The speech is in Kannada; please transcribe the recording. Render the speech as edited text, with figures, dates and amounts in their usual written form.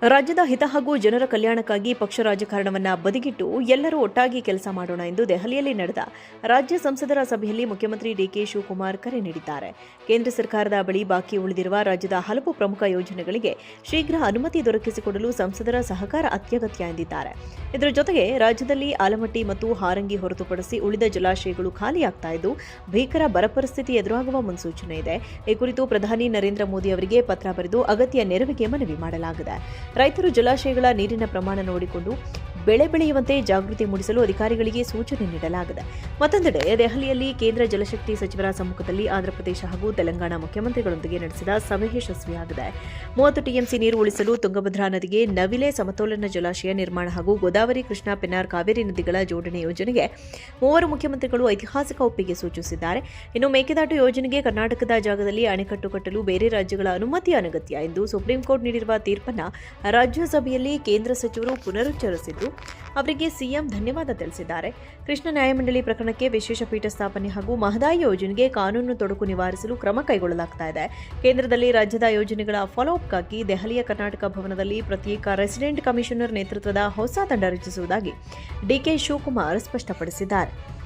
ರಾಜ್ಯದ ಹಿತ ಹಾಗೂ ಜನರ ಕಲ್ಯಾಣಕ್ಕಾಗಿ ಪಕ್ಷ ರಾಜಕಾರಣವನ್ನ ಬದಿಗಿಟ್ಟು ಎಲ್ಲರೂ ಒಟ್ಟಾಗಿ ಕೆಲಸ ಮಾಡೋಣ ಎಂದು ದೆಹಲಿಯಲ್ಲಿ ನಡೆದ ರಾಜ್ಯ ಸಂಸದರ ಸಭೆಯಲ್ಲಿ ಮುಖ್ಯಮಂತ್ರಿ ಡಿಕೆ ಶಿವಕುಮಾರ್ ಕರೆ ನೀಡಿದ್ದಾರೆ. ಕೇಂದ್ರ ಸರ್ಕಾರದ ಬಳಿ ಬಾಕಿ ಉಳಿದಿರುವ ರಾಜ್ಯದ ಹಲವು ಪ್ರಮುಖ ಯೋಜನೆಗಳಿಗೆ ಶೀಘ್ರ ಅನುಮತಿ ದೊರಕಿಸಿಕೊಡಲು ಸಂಸದರ ಸಹಕಾರ ಅತ್ಯಗತ್ಯ ಎಂದಿದ್ದಾರೆ. ಇದರ ಜೊತೆಗೆ ರಾಜ್ಯದಲ್ಲಿ ಆಲಮಟ್ಟಿ ಮತ್ತು ಹಾರಂಗಿ ಹೊರತುಪಡಿಸಿ ಉಳಿದ ಜಲಾಶಯಗಳು ಖಾಲಿಯಾಗ್ತಾ ಇದ್ದು ಭೀಕರ ಬರ ಪರಿಸ್ಥಿತಿ ಎದುರಾಗುವ ಮುನ್ಸೂಚನೆ ಇದೆ. ಈ ಕುರಿತು ಪ್ರಧಾನಿ ನರೇಂದ್ರ ಮೋದಿ ಅವರಿಗೆ ಪತ್ರ ಬರೆದು ಅಗತ್ಯ ನೆರವಿಗೆ ಮನವಿ ಮಾಡಲಾಗಿದೆ. ರೈತರು ಜಲಾಶಯಗಳ ನೀರಿನ ಪ್ರಮಾಣ ನೋಡಿಕೊಂಡು ಬೆಳೆ ಬೆಳೆಯುವಂತೆ ಜಾಗೃತಿ ಮೂಡಿಸಲು ಅಧಿಕಾರಿಗಳಿಗೆ ಸೂಚನೆ ನೀಡಲಾಗಿದೆ. ಮತ್ತೊಂದೆಡೆ ದೆಹಲಿಯಲ್ಲಿ ಕೇಂದ್ರ ಜಲಶಕ್ತಿ ಸಚಿವರ ಸಮ್ಮುಖದಲ್ಲಿ ಆಂಧ್ರಪ್ರದೇಶ ಹಾಗೂ ತೆಲಂಗಾಣ ಮುಖ್ಯಮಂತ್ರಿಗಳೊಂದಿಗೆ ನಡೆಸಿದ ಸಭೆ ಯಶಸ್ವಿಯಾಗಿದೆ. 30 ಟಿಎಂಸಿ ನೀರು ಉಳಿಸಲು ತುಂಗಭದ್ರಾ ನದಿಗೆ ನವಿಲೆ ಸಮತೋಲನ ಜಲಾಶಯ ನಿರ್ಮಾಣ ಹಾಗೂ ಗೋದಾವರಿ, ಕೃಷ್ಣಾ, ಪೆನ್ನಾರ್, ಕಾವೇರಿ ನದಿಗಳ ಜೋಡಣೆ ಯೋಜನೆಗೆ ಮೂವರು ಮುಖ್ಯಮಂತ್ರಿಗಳು ಐತಿಹಾಸಿಕ ಒಪ್ಪಿಗೆ ಸೂಚಿಸಿದ್ದಾರೆ. ಇನ್ನು ಮೇಕೆದಾಟು ಯೋಜನೆಗೆ ಕರ್ನಾಟಕದ ಜಾಗದಲ್ಲಿ ಅಣೆಕಟ್ಟು ಕಟ್ಟಲು ಬೇರೆ ರಾಜ್ಯಗಳ ಅನುಮತಿ ಅನಗತ್ಯ ಎಂದು ಸುಪ್ರೀಂ ಕೋರ್ಟ್ ನೀಡಿರುವ ತೀರ್ಪನ್ನು ರಾಜ್ಯಸಭೆಯಲ್ಲಿ ಕೇಂದ್ರ ಸಚಿವರು ಪುನರುಚ್ಚರಿಸಿದ್ದು ಅವರಿಗೆ ಸಿಎಂ ಧನ್ಯವಾದ ತಿಳಿಸಿದ್ದಾರೆ. ಕೃಷ್ಣ ನ್ಯಾಯಮಂಡಳಿ ಪ್ರಕರಣಕ್ಕೆ ವಿಶೇಷ ಪೀಠ ಸ್ಥಾಪನೆ ಹಾಗೂ ಮಹದಾಯಿ ಯೋಜನೆಗೆ ಕಾನೂನು ತೊಡಕು ನಿವಾರಿಸಲು ಕ್ರಮ ಕೈಗೊಳ್ಳಲಾಗ್ತಾ ಇದೆ. ಕೇಂದ್ರದಲ್ಲಿ ರಾಜ್ಯದ ಯೋಜನೆಗಳ ಫಾಲೋಅಪ್ಗಾಗಿ ದೆಹಲಿಯ ಕರ್ನಾಟಕ ಭವನದಲ್ಲಿ ಪ್ರತ್ಯೇಕ ರೆಸಿಡೆಂಟ್ ಕಮಿಷನರ್ ನೇತೃತ್ವದ ಹೊಸ ತಂಡ ರಚಿಸುವುದಾಗಿ ಡಿಕೆ ಶಿವಕುಮಾರ್ ಸ್ಪಷ್ಟಪಡಿಸಿದ್ದಾರೆ.